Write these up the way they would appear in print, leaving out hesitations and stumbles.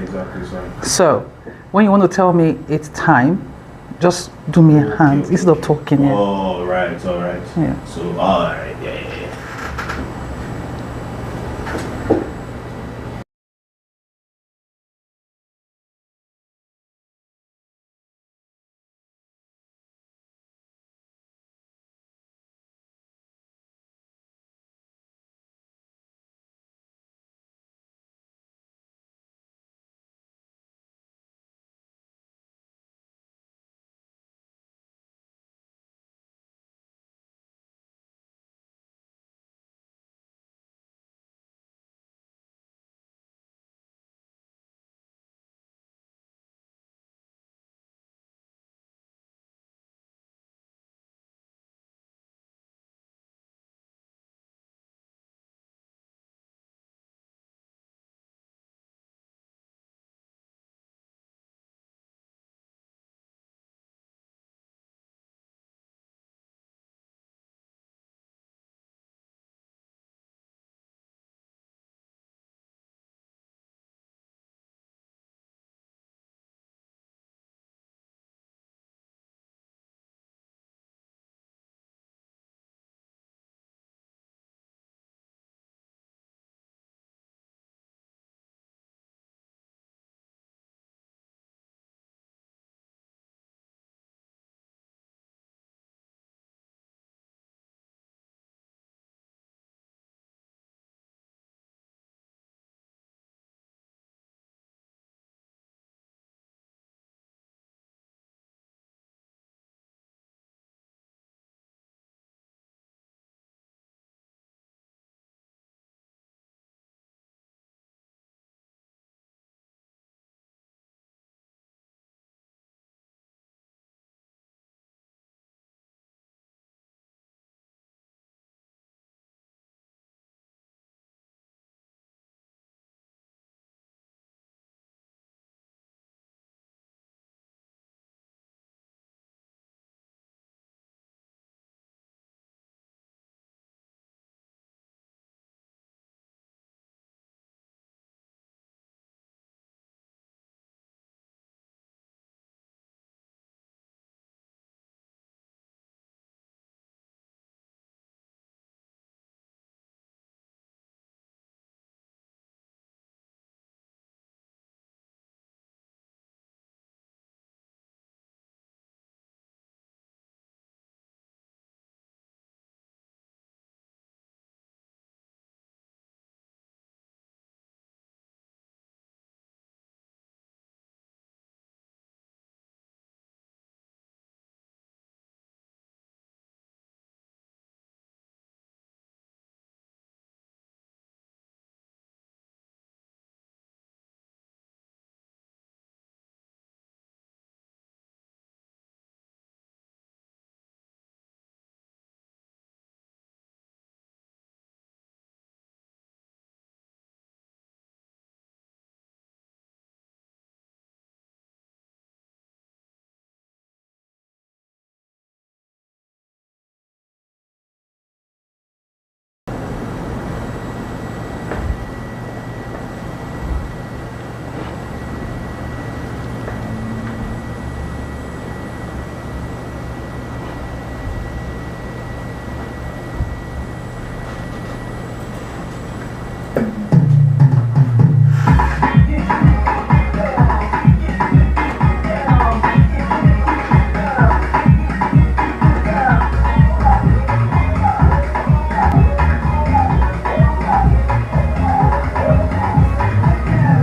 exactly. So, when you want to tell me it's time, just do me a hand instead of talking. Yeah. All right. Yeah. So, all right, yeah.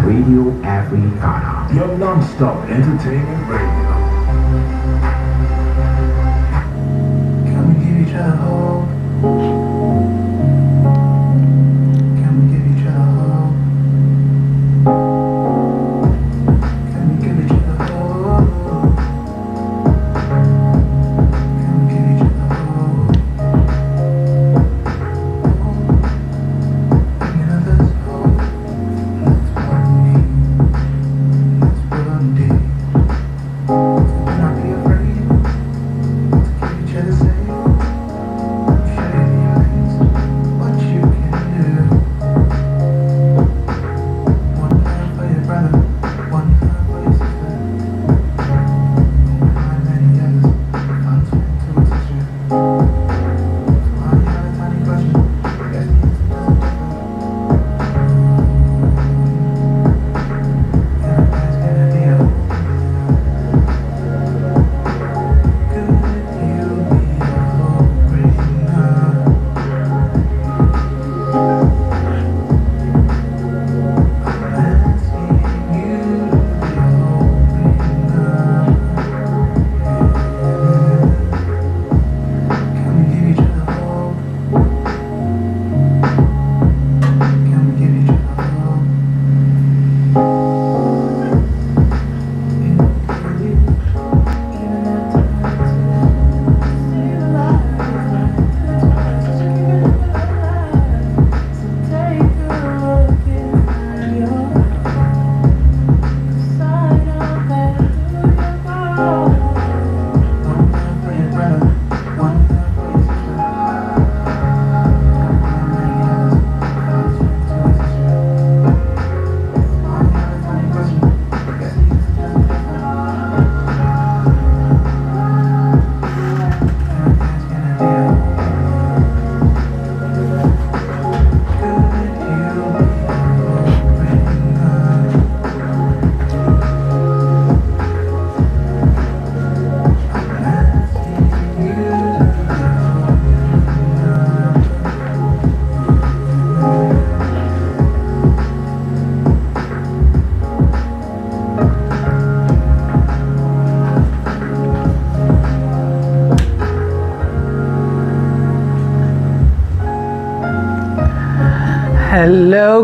Radio Africana, your non-stop entertainment radio. Can we give each other hope? Can we give each other hope? Can we give each other hope? Can we give each other hope? Give others hope. That's what I need. That's what I need.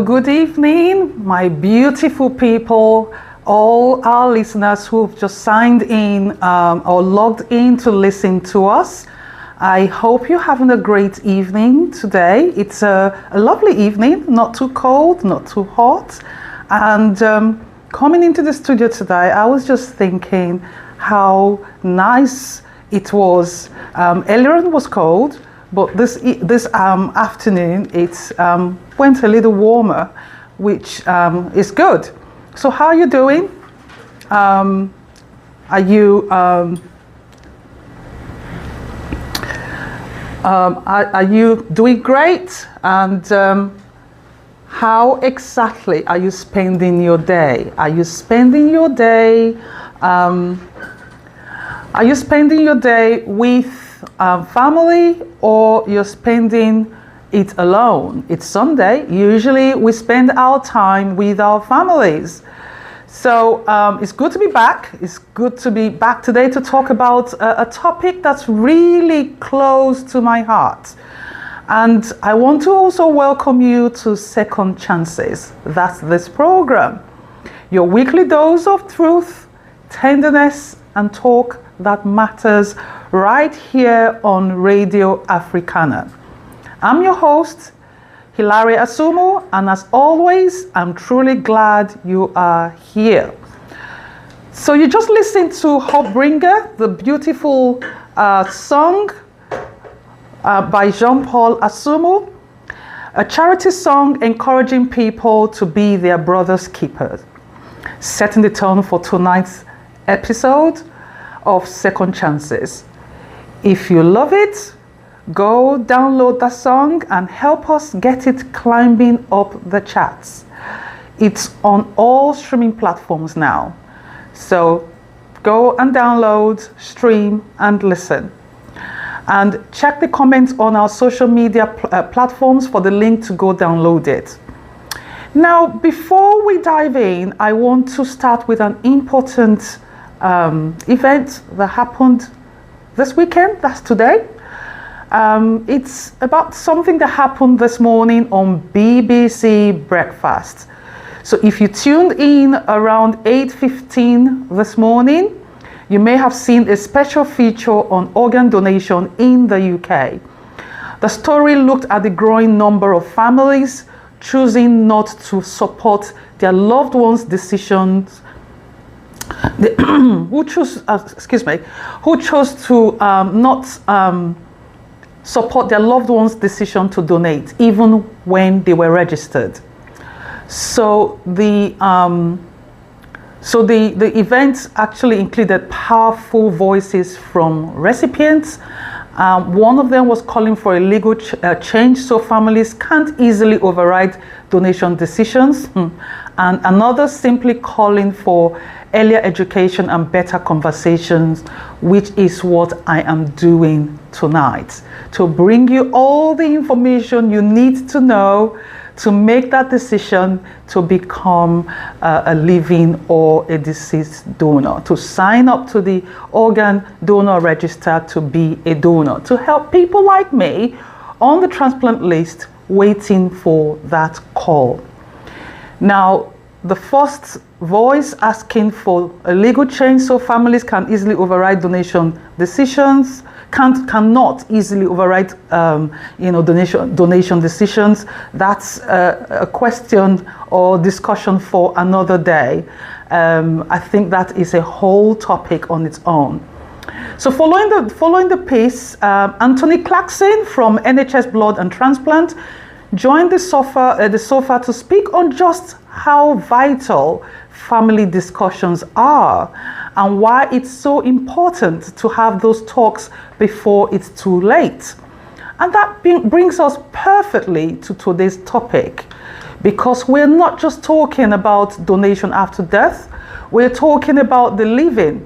good evening, my beautiful people, all our listeners who've just signed in or logged in to listen to us. I hope you're having a great evening today. It's a lovely evening, not too cold, not too hot. And coming into the studio today, I was just thinking how nice it was. Earlier on was cold, but this afternoon it went a little warmer, which is good. So how are you doing? Are you doing great? And how exactly are you spending your day? Are you spending your day with family, or you're spending it alone? It's Sunday. Usually we spend our time with our families. So it's good to be back. It's good to be back today to talk about a topic that's really close to my heart. And I want to also welcome you to Second Chances. That's this program. Your weekly dose of truth, tenderness, and talk that matters right here on Radio Africana. I'm your host, Hilaria Asumu, and as always, I'm truly glad you are here. So you just listened to Hope Bringer, the beautiful song by Jean-Paul Asumu, a charity song encouraging people to be their brother's keepers, setting the tone for tonight's episode of Second Chances. If you love it, go download that song and help us get it climbing up the charts. It's on all streaming platforms now. So go and download, stream, and listen. And check the comments on our social media platforms for the link to go download it. Now, before we dive in, I want to start with an important event that happened this weekend. That's today. It's about something that happened this morning on BBC Breakfast. So if you tuned in around 8:15 this morning, you may have seen a special feature on organ donation in the UK. The story looked at the growing number of families choosing not to support their loved ones' decisions, who chose to not support their loved ones' decision to donate, even when they were registered. So the event actually included powerful voices from recipients. One of them was calling for a legal change so families can't easily override donation decisions, and another simply calling for earlier education and better conversations, which is what I am doing tonight, to bring you all the information you need to know to make that decision to become a living or a deceased donor, to sign up to the organ donor register to be a donor, to help people like me on the transplant list waiting for that call. Now, the first voice asking for a legal change so families can easily override donation decisions, cannot easily override donation decisions. That's a question or discussion for another day. I think that is a whole topic on its own. So following the piece, Anthony Clarkson from NHS Blood and Transplant joined the sofa to speak on just how vital family discussions are and why it's so important to have those talks before it's too late. And that brings us perfectly to today's topic, because we're not just talking about donation after death, we're talking about the living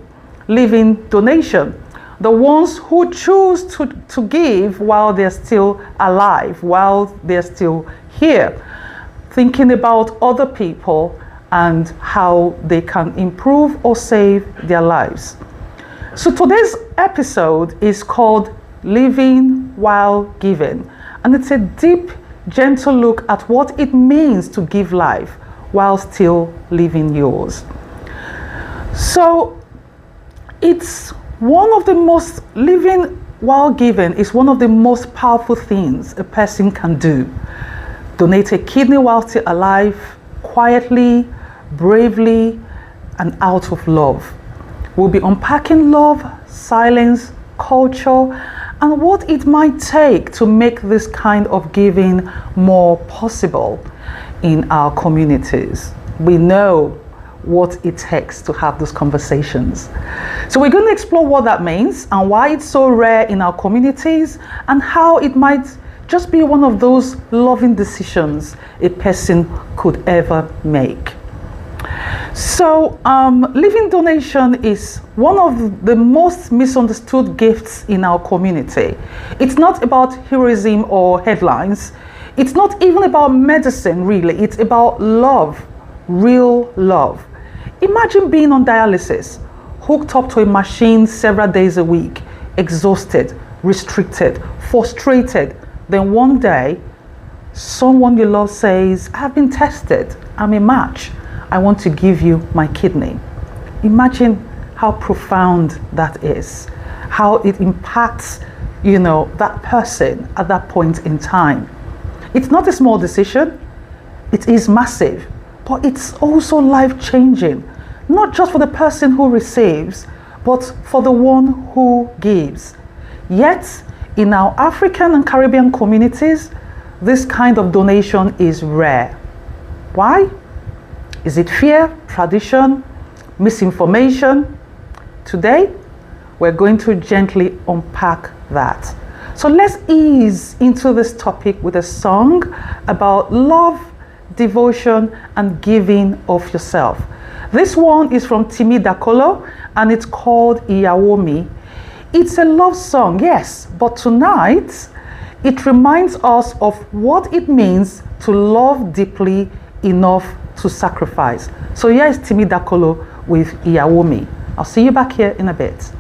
donation, the ones who choose to give while they're still alive, while they're still here, thinking about other people and how they can improve or save their lives. So today's episode is called Living While Giving, and it's a deep gentle look at what it means to give life while still living yours. So it's one of the most, living while giving is one of the most powerful things a person can do. Donate a kidney while still alive, quietly, bravely, and out of love. We'll be unpacking love, silence, culture, and what it might take to make this kind of giving more possible in our communities. We know what it takes to have those conversations. So we're going to explore what that means and why it's so rare in our communities and how it might just be one of those loving decisions a person could ever make. So living donation is one of the most misunderstood gifts in our community. It's not about heroism or headlines. It's not even about medicine, really. It's about love, real love. Imagine being on dialysis, hooked up to a machine several days a week, exhausted, restricted, frustrated. Then one day, someone you love says, "I've been tested, I'm a match. I want to give you my kidney." Imagine how profound that is, how it impacts, that person at that point in time. It's not a small decision, it is massive, but it's also life-changing, not just for the person who receives, but for the one who gives. Yet, in our African and Caribbean communities, this kind of donation is rare. Why? Is it fear, tradition, misinformation? Today, we're going to gently unpack that. So let's ease into this topic with a song about love, devotion, and giving of yourself. This one is from Timi Dakolo, and it's called Iyawomi. It's a love song, yes, but tonight, it reminds us of what it means to love deeply enough to sacrifice. So here is Timi Dakolo with Iyawomi. I'll see you back here in a bit.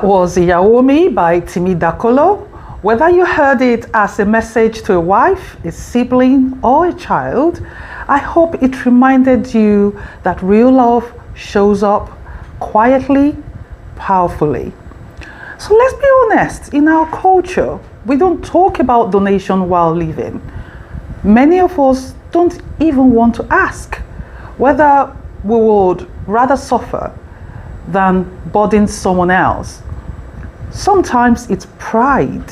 was Yaomi by Timi Dakolo. Whether you heard it as a message to a wife, a sibling, or a child, I hope it reminded you that real love shows up quietly, powerfully. So let's be honest, in our culture, we don't talk about donation while living. Many of us don't even want to ask whether we would rather suffer than burden someone else. Sometimes it's pride,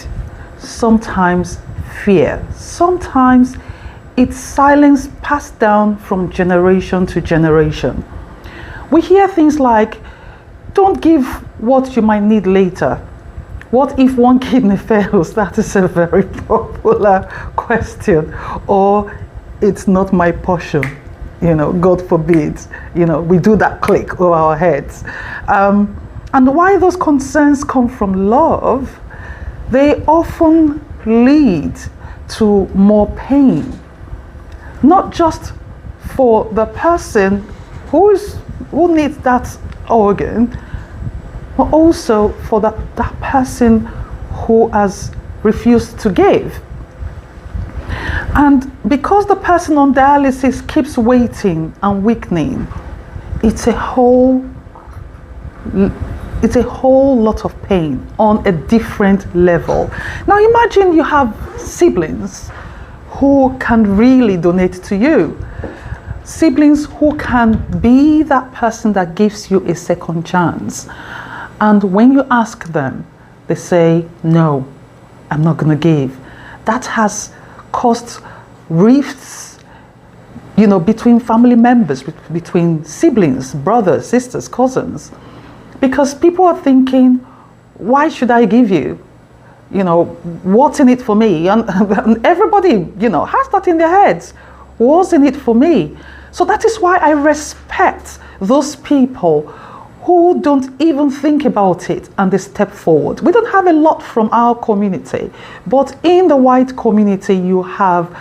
sometimes fear, sometimes it's silence passed down from generation to generation. We hear things like, don't give what you might need later. What if one kidney fails? That is a very popular question. Or it's not my portion. God forbid, we do that click over our heads. And why those concerns come from love, they often lead to more pain. Not just for the person who needs that organ, but also for that person who has refused to give. And because the person on dialysis keeps waiting and weakening, it's a whole lot of pain on a different level. Now imagine you have siblings who can really donate to you. Siblings who can be that person that gives you a second chance. And when you ask them, they say, no, I'm not going to give. That has caused rifts, between family members, between siblings, brothers, sisters, cousins. Because people are thinking, why should I give you? What's in it for me? And everybody, has that in their heads. What's in it for me? So that is why I respect those people who don't even think about it and they step forward. We don't have a lot from our community, but in the white community, you have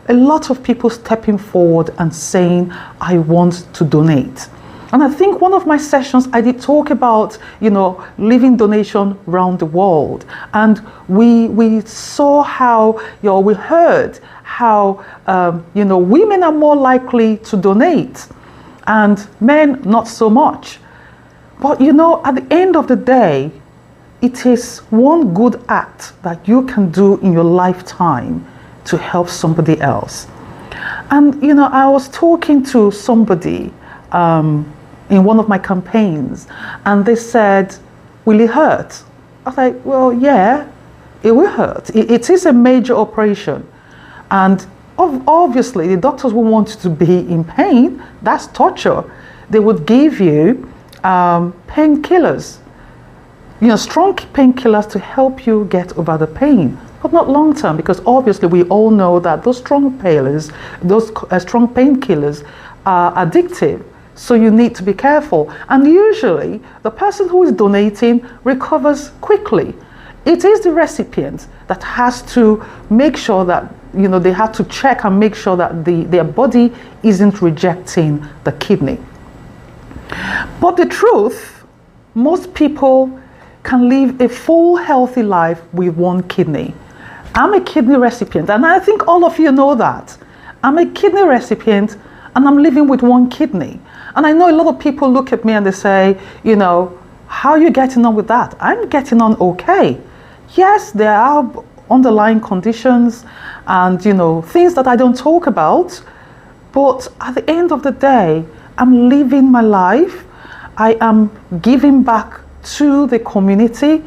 a lot of people stepping forward and saying, I want to donate. And I think one of my sessions, I did talk about, living donation around the world. And we saw how, we heard how, women are more likely to donate and men not so much. But at the end of the day, it is one good act that you can do in your lifetime to help somebody else. And, I was talking to somebody in one of my campaigns, and they said, will it hurt? I was like, well, yeah, it will hurt. It is a major operation. And obviously, the doctors will want you to be in pain. That's torture. They would give you painkillers, strong painkillers to help you get over the pain, but not long term, because obviously we all know that those strong painkillers are addictive. So you need to be careful. And usually the person who is donating recovers quickly. It is the recipient that has to make sure that, they have to check and make sure that their body isn't rejecting the kidney. But the truth, most people can live a full, healthy life with one kidney. I'm a kidney recipient, and I think all of you know that. I'm a kidney recipient, and I'm living with one kidney. And I know a lot of people look at me and they say, how are you getting on with that? I'm getting on okay. Yes, there are underlying conditions and, things that I don't talk about. But at the end of the day, I'm living my life. I am giving back to the community.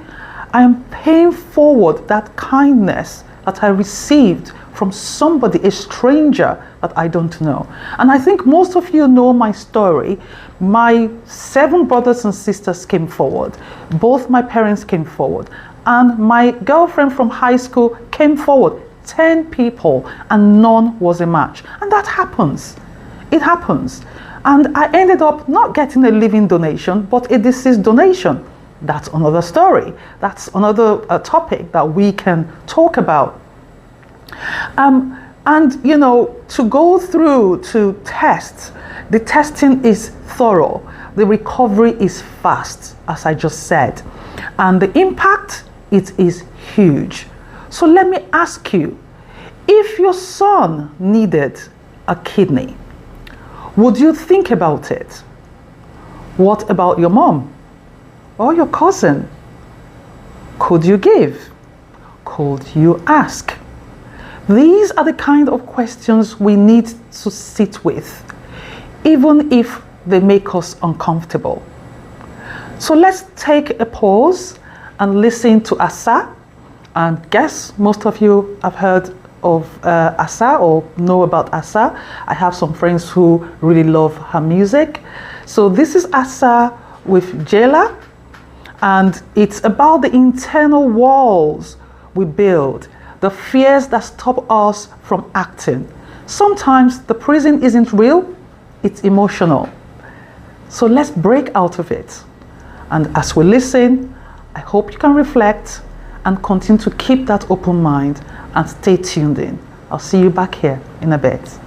I am paying forward that kindness that I received from somebody, a stranger that I don't know. And I think most of you know my story. My 7 brothers and sisters came forward. Both my parents came forward. And my girlfriend from high school came forward. 10 people, and none was a match. And that happens. It happens. And I ended up not getting a living donation, but a deceased donation. That's another story. That's another topic that we can talk about. And to go through to test, the testing is thorough. The recovery is fast, as I just said. And the impact, it is huge. So let me ask you, if your son needed a kidney, would you think about it? What about your mom or your cousin? Could you give? Could you ask? These are the kind of questions we need to sit with, even if they make us uncomfortable. So let's take a pause and listen to Asa. And guess most of you have heard of Asa or know about Asa. I have some friends who really love her music. So this is Asa with Jela, and it's about the internal walls we build, the fears that stop us from acting. Sometimes the prison isn't real, it's emotional. So let's break out of it. And as we listen, I hope you can reflect and continue to keep that open mind and stay tuned in. I'll see you back here in a bit.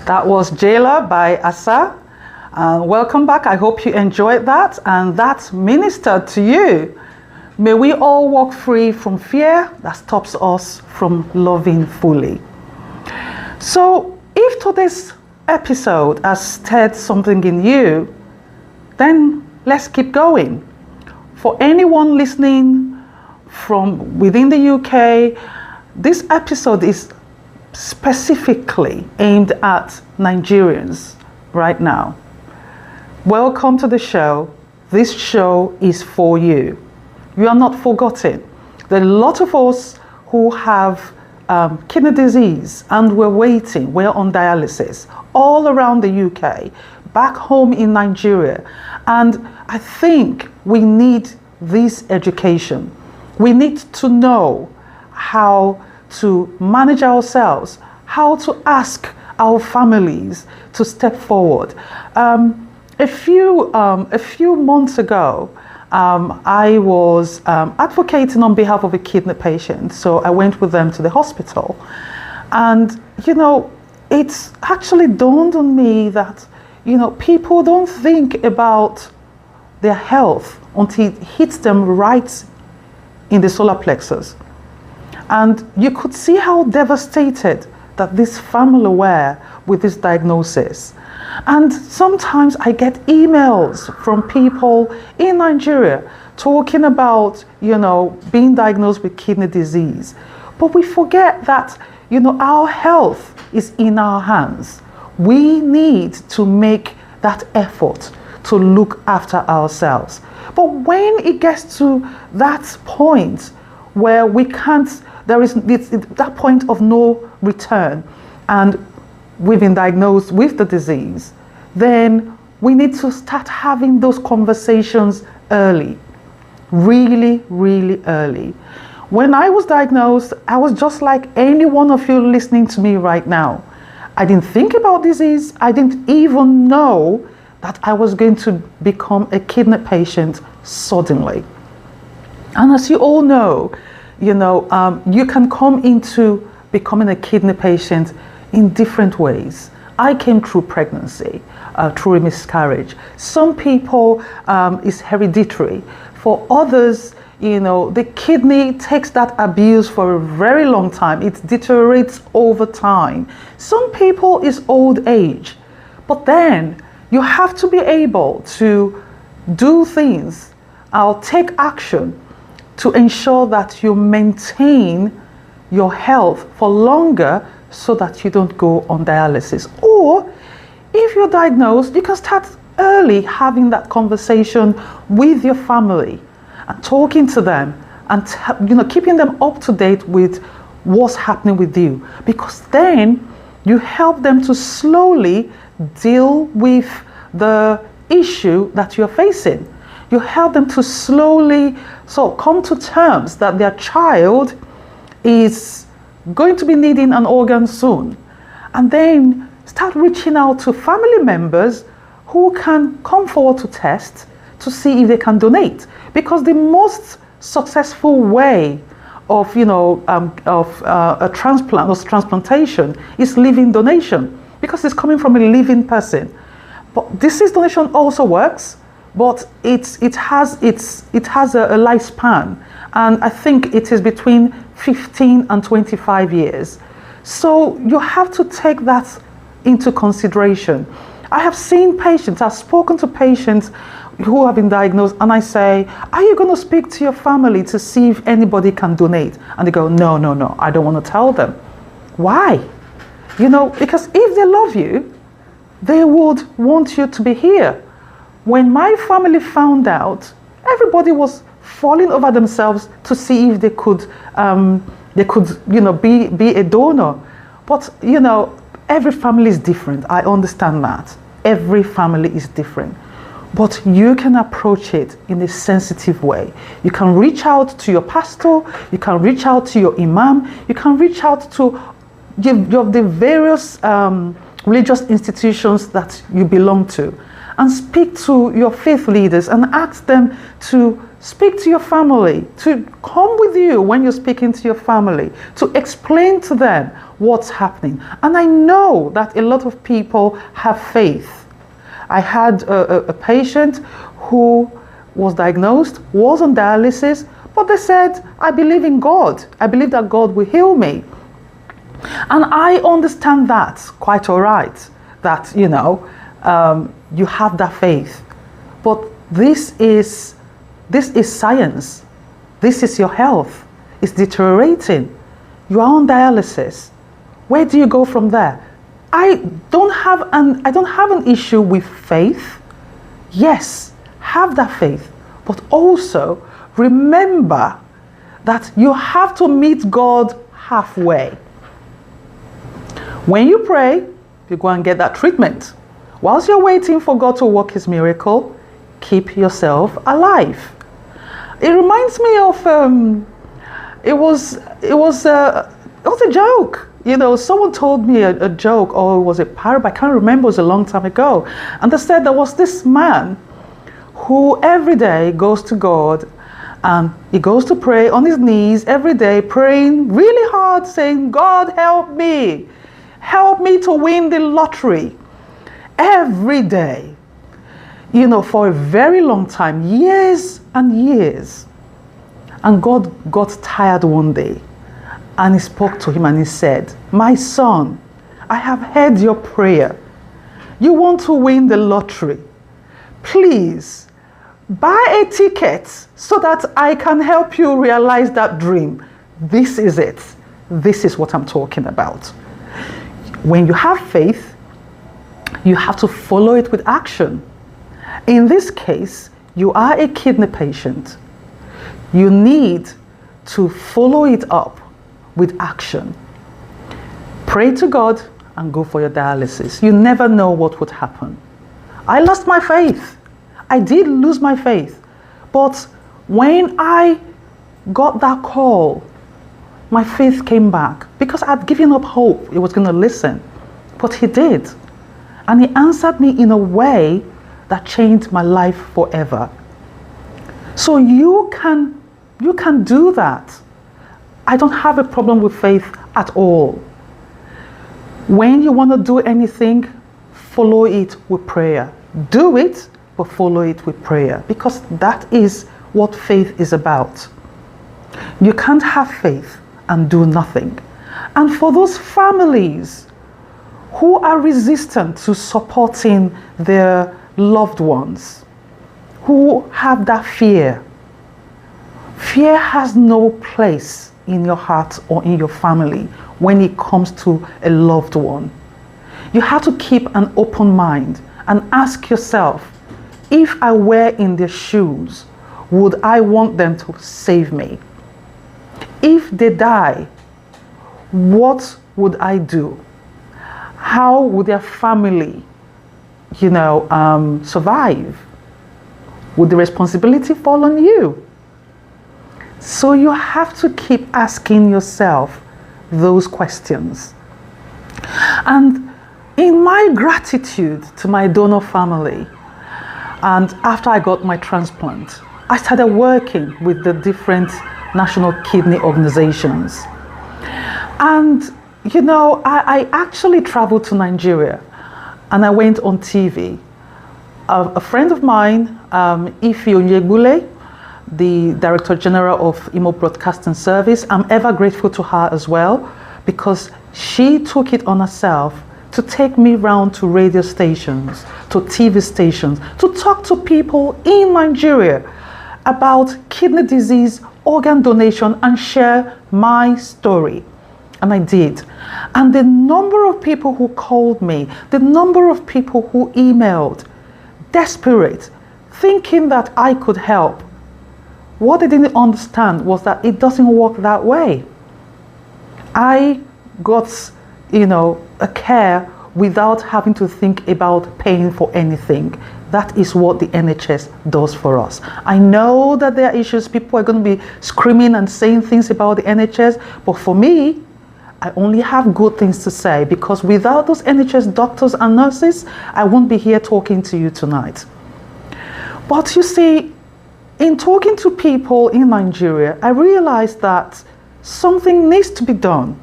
That was Jailer by Asa. Welcome back. I hope you enjoyed that and that ministered to you. May we all walk free from fear that stops us from loving fully. So, if today's episode has stirred something in you, then let's keep going. For anyone listening from within the UK, this episode is specifically aimed at Nigerians right now. Welcome to the show. This show is for you. You are not forgotten. There are a lot of us who have kidney disease and we're waiting, we're on dialysis all around the UK, back home in Nigeria. And I think we need this education. We need to know how to manage ourselves, how to ask our families to step forward. A few months ago, I was advocating on behalf of a kidney patient, so I went with them to the hospital. And, it's actually dawned on me that, people don't think about their health until it hits them right in the solar plexus. And you could see how devastated that this family were with this diagnosis. And sometimes I get emails from people in Nigeria talking about, being diagnosed with kidney disease. But we forget that, our health is in our hands. We need to make that effort to look after ourselves. But when it gets to that point where we can't, there is that point of no return, and we've been diagnosed with the disease, then we need to start having those conversations early, really, really early. When I was diagnosed, I was just like any one of you listening to me right now. I didn't think about disease. I didn't even know that I was going to become a kidney patient suddenly. And as you all know, you can come into becoming a kidney patient in different ways. I came through pregnancy, through a miscarriage. Some people, it's hereditary. For others, the kidney takes that abuse for a very long time. It deteriorates over time. Some people, it's old age. But then you have to be able to do things, take action to ensure that you maintain your health for longer so that you don't go on dialysis. Or if you're diagnosed, you can start early having that conversation with your family and talking to them and keeping them up to date with what's happening with you, because then you help them to slowly deal with the issue that you're facing. You help them to slowly come to terms that their child is going to be needing an organ soon, and then start reaching out to family members who can come forward to test to see if they can donate, because the most successful way of a transplant or transplantation is living donation, because it's coming from a living person. But deceased donation also works, but it has a lifespan, and I think it is between 15 and 25 years. So you have to take that into consideration. I have seen patients, I've spoken to patients who have been diagnosed, and I say, are you going to speak to your family to see if anybody can donate? And they go, no, I don't want to tell them. Why? Because if they love you, they would want you to be here. When my family found out, everybody was falling over themselves to see if they could be a donor. But every family is different. I understand that. Every family is different. But you can approach it in a sensitive way. You can reach out to your pastor, you can reach out to your imam, you can reach out to the various religious institutions that you belong to, and speak to your faith leaders and ask them to speak to your family, to come with you when you're speaking to your family, to explain to them what's happening. And I know that a lot of people have faith. I had a patient who was diagnosed, was on dialysis, but they said, I believe in God. I believe that God will heal me. And I understand that quite all right, that, you know, you have that faith. But this is science. This is your health. It's deteriorating. You are on dialysis. Where do you go from there? I don't have an issue with faith. Yes, have that faith, but also remember that you have to meet God halfway. When you pray, you go and get that treatment. Whilst you're waiting for God to work His miracle, keep yourself alive. It reminds me of it was a joke. You know, someone told me a joke, or was it parable? I can't remember. It was a long time ago. And they said there was this man who every day goes to God and he goes to pray on his knees every day, praying really hard, saying, God, help me. Help me to win the lottery. Every day. You know, for a very long time, years and years. And God got tired one day. And he spoke to him and he said, my son, I have heard your prayer. You want to win the lottery. Please, buy a ticket so that I can help you realize that dream. This is it. This is what I'm talking about. When you have faith, you have to follow it with action. In this case, you are a kidney patient. You need to follow it up with action. Pray to God and go for your dialysis. You never know what would happen. I lost my faith. I did lose my faith. But when I got that call, my faith came back because I'd given up hope He was going to listen. But He did. And He answered me in a way that changed my life forever. So you can do that. I don't have a problem with faith at all. When you want to do anything, follow it with prayer. Do it, but follow it with prayer, because that is what faith is about. You can't have faith and do nothing. And for those families who are resistant to supporting their loved ones, who have that fear, fear has no place in your heart or in your family when it comes to a loved one. You have to keep an open mind and ask yourself, if I were in their shoes, would I want them to save me? If they die, what would I do? How would their family, survive? Would the responsibility fall on you? So you have to keep asking yourself those questions. And in my gratitude to my donor family, and after I got my transplant, I started working with the different national kidney organizations. And, I actually traveled to Nigeria and I went on TV. A friend of mine, Ife Onyegbule, the Director General of Imo Broadcasting Service, I'm ever grateful to her as well, because she took it on herself to take me around to radio stations, to TV stations, to talk to people in Nigeria about kidney disease, organ donation, and share my story. And I did. And the number of people who called me, the number of people who emailed, desperate, thinking that I could help. What they didn't understand was that it doesn't work that way. I got, a care without having to think about paying for anything. That is what the NHS does for us. I know that there are issues. People are going to be screaming and saying things about the NHS. But for me, I only have good things to say, because without those NHS doctors and nurses, I won't be here talking to you tonight. But you see, In talking to people in Nigeria, I realized that something needs to be done.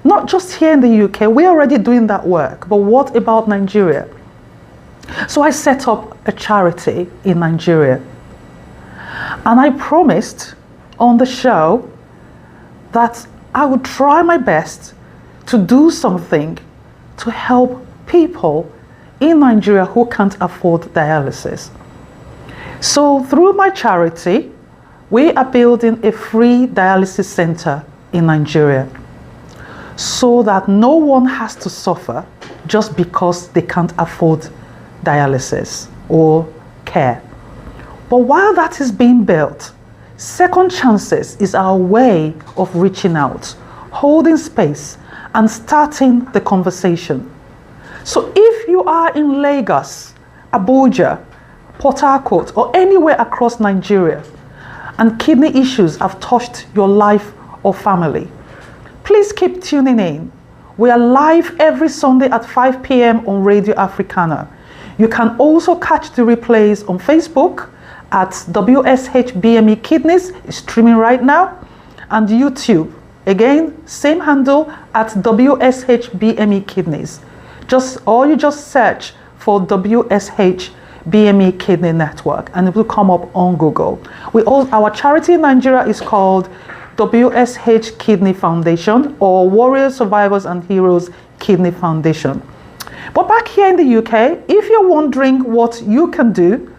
Not just here in the UK, we're already doing that work, but what about Nigeria? So I set up a charity in Nigeria. And I promised on the show that I would try my best to do something to help people in Nigeria who can't afford dialysis. So through my charity, we are building a free dialysis center in Nigeria so that no one has to suffer just because they can't afford dialysis or care. But while that is being built, Second Chances is our way of reaching out, holding space, and starting the conversation. So if you are in Lagos, Abuja, Port Harcourt, or anywhere across Nigeria, and kidney issues have touched your life or family, please keep tuning in. We are live every Sunday at 5 p.m. on Radio Africana. You can also catch the replays on Facebook at WSHBME Kidneys, is streaming right now, and YouTube. Again, same handle at WSHBME Kidneys. You just search for WSHBME Kidney Network and it will come up on Google. Our charity in Nigeria is called WSH Kidney Foundation, or Warriors, Survivors and Heroes Kidney Foundation. But back here in the UK, if you're wondering what you can do,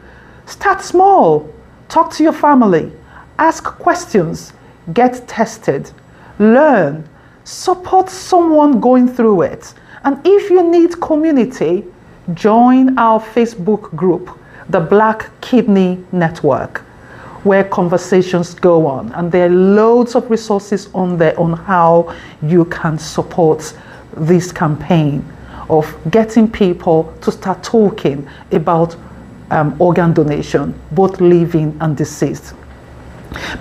start small. Talk to your family, ask questions, get tested, learn, support someone going through it. And if you need community, join our Facebook group, the Black Kidney Network, where conversations go on. And there are loads of resources on there on how you can support this campaign of getting people to start talking about organ donation, both living and deceased.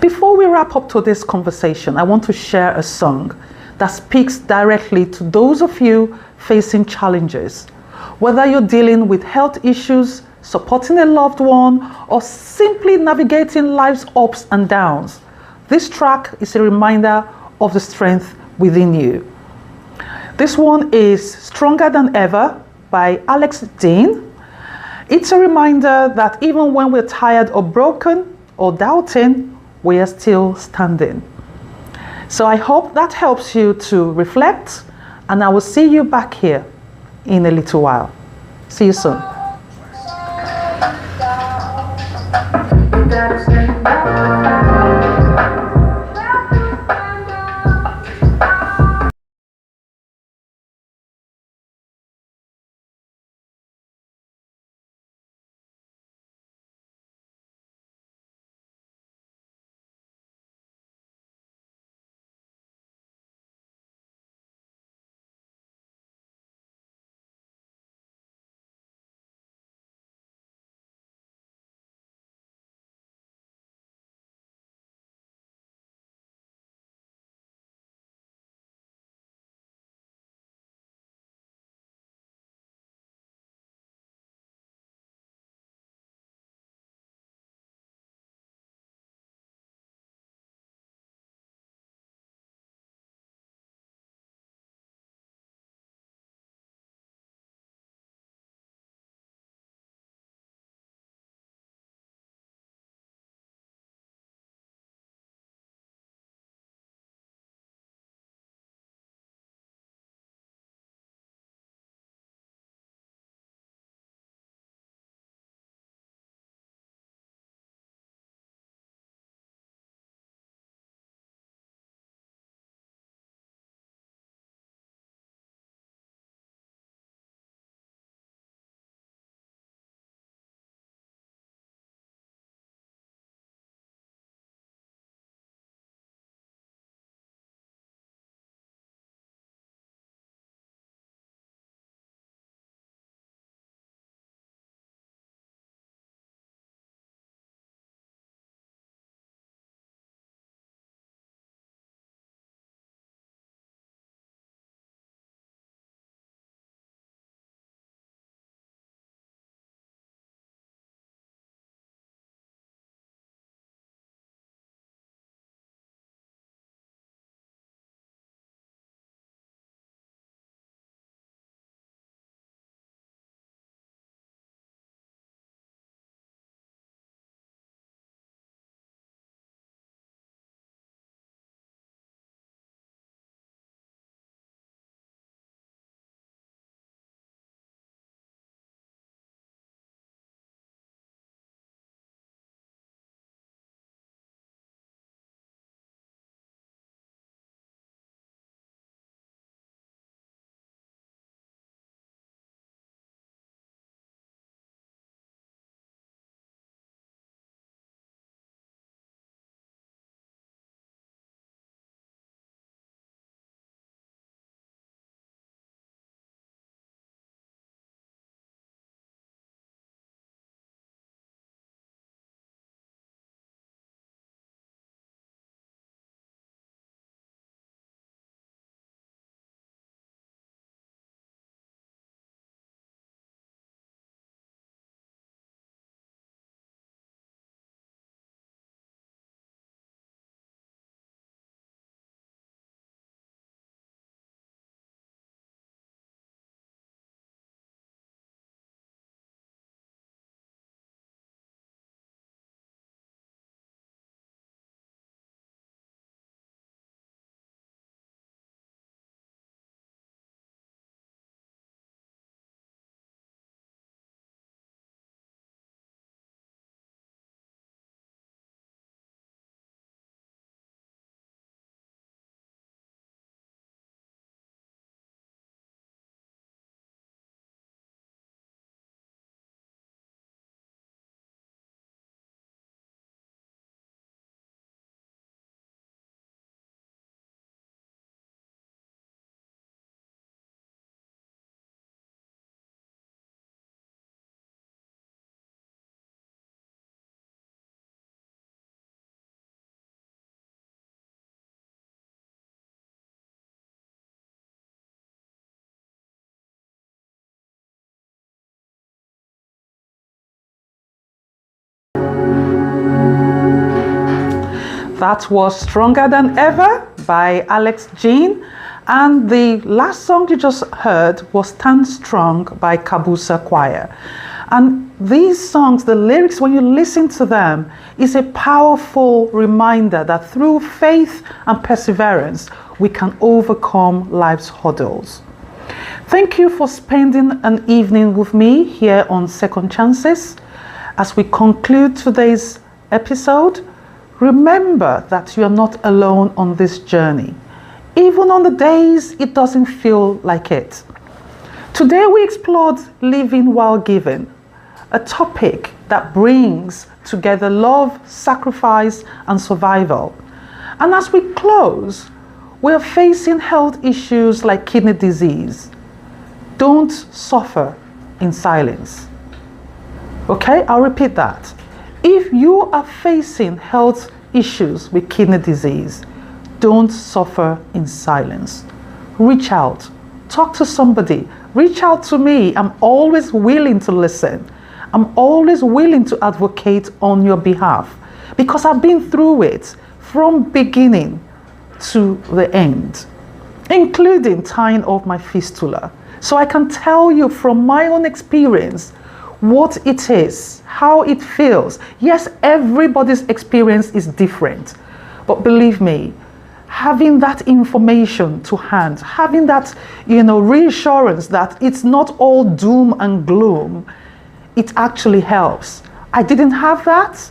Before we wrap up today's conversation, I want to share a song that speaks directly to those of you facing challenges. Whether you're dealing with health issues, supporting a loved one, or simply navigating life's ups and downs, this track is a reminder of the strength within you. This one is Stronger Than Ever by Alex Dean. It's a reminder that even when we're tired or broken or doubting, we are still standing. So I hope that helps you to reflect, and I will see you back here in a little while. See you soon. That was Stronger Than Ever by Alex Jean. And the last song you just heard was Stand Strong by Kabusa Choir. And these songs, the lyrics, when you listen to them, is a powerful reminder that through faith and perseverance, we can overcome life's hurdles. Thank you for spending an evening with me here on Second Chances. As we conclude today's episode, remember that you are not alone on this journey, even on the days it doesn't feel like it. Today we explored living while giving, a topic that brings together love, sacrifice, and survival. And as we close, we are facing health issues like kidney disease. Don't suffer in silence. Okay, I'll repeat that. If you are facing health issues with kidney disease, don't suffer in silence. Reach out, talk to somebody, reach out to me. I'm always willing to listen. I'm always willing to advocate on your behalf because I've been through it from beginning to the end, including tying off my fistula. So I can tell you from my own experience what it is, how it feels. Yes, everybody's experience is different, but believe me, having that information to hand, having that, reassurance that it's not all doom and gloom, it actually helps. I didn't have that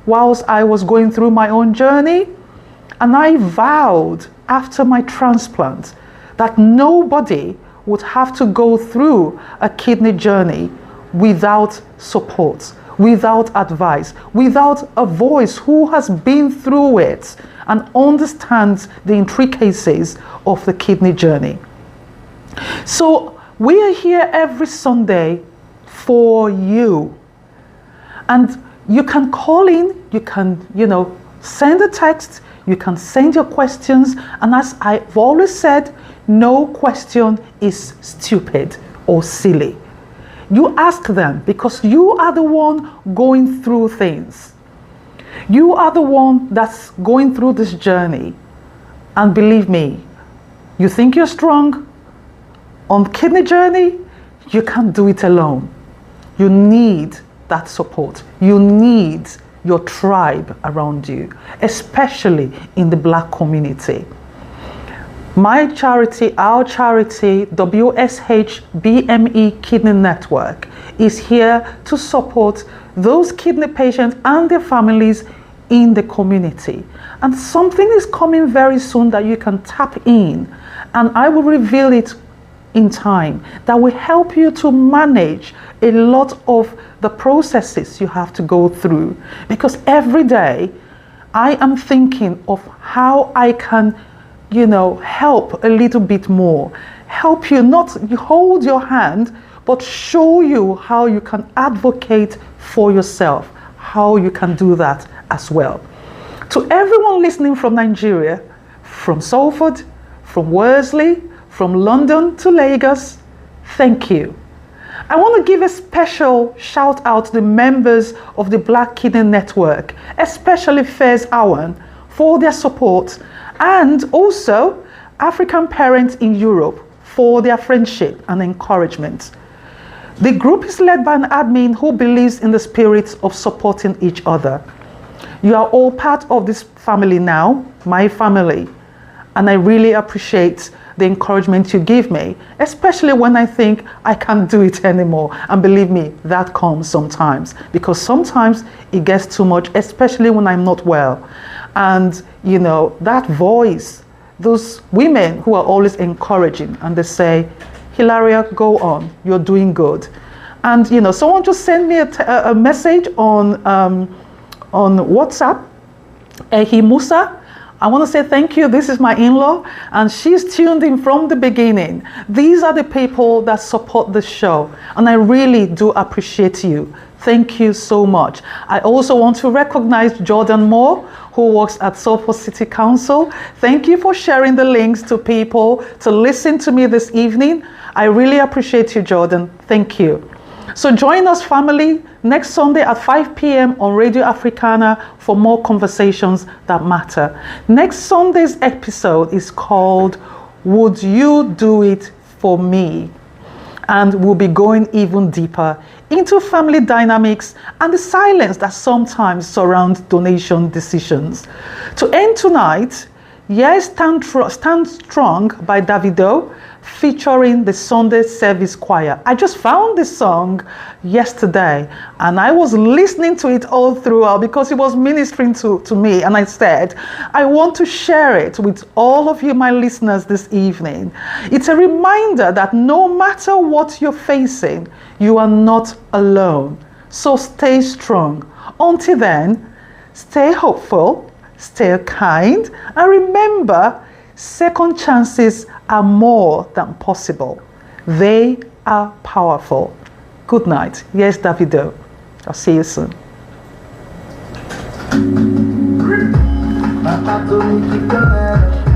whilst I was going through my own journey, and I vowed after my transplant that nobody would have to go through a kidney journey without support, without advice, without a voice who has been through it and understands the intricacies of the kidney journey. So we are here every Sunday for you. And you can call in, you can, send a text, you can send your questions. And as I've always said, no question is stupid or silly. You ask them because you are the one going through things. You are the one that's going through this journey. And believe me, you think you're strong on kidney journey, you can't do it alone. You need that support. You need your tribe around you, especially in the Black community. My charity, our charity, WSH BME Kidney Network, is here to support those kidney patients and their families in the community. And something is coming very soon that you can tap in, and I will reveal it in time, that will help you to manage a lot of the processes you have to go through. Because every day I am thinking of how I can, help a little bit more. Help you, not hold your hand, but show you how you can advocate for yourself, how you can do that as well. To everyone listening from Nigeria, from Salford, from Worsley, from London to Lagos, thank you. I want to give a special shout out to the members of the Black Kidney Network, especially Fairs Awan, for their support, and also African parents in Europe for their friendship and encouragement. The group is led by an admin who believes in the spirit of supporting each other. You are all part of this family now, my family, and I really appreciate the encouragement you give me, especially when I think I can't do it anymore. And believe me, that comes sometimes, because sometimes it gets too much, especially when I'm not well. And that voice, those women who are always encouraging, and they say, Hilaria, go on, you're doing good. And someone just sent me a message on WhatsApp, Ehi Musa. I want to say thank you. This is my in-law, and she's tuned in from the beginning. These are the people that support the show, and I really do appreciate you. Thank you so much. I also want to recognize Jordan Moore, who works at Salford City Council. Thank you for sharing the links to people to listen to me this evening. I really appreciate you, Jordan. Thank you. So join us, family, next Sunday at 5 p.m. on Radio Africana for more conversations that matter. Next Sunday's episode is called Would You Do It For Me? And we'll be going even deeper into family dynamics and the silence that sometimes surrounds donation decisions. To end tonight, Yes, Stand Strong by Davido, featuring the Sunday Service Choir. I just found this song yesterday and I was listening to it all throughout because it was ministering to me, and I said, I want to share it with all of you, my listeners, this evening. It's a reminder that no matter what you're facing, you are not alone. So stay strong. Until then, stay hopeful, stay kind, and remember, second chances are more than possible. They are powerful. Good night. Yes, Davido. I'll see you soon. Papa, go, keep going.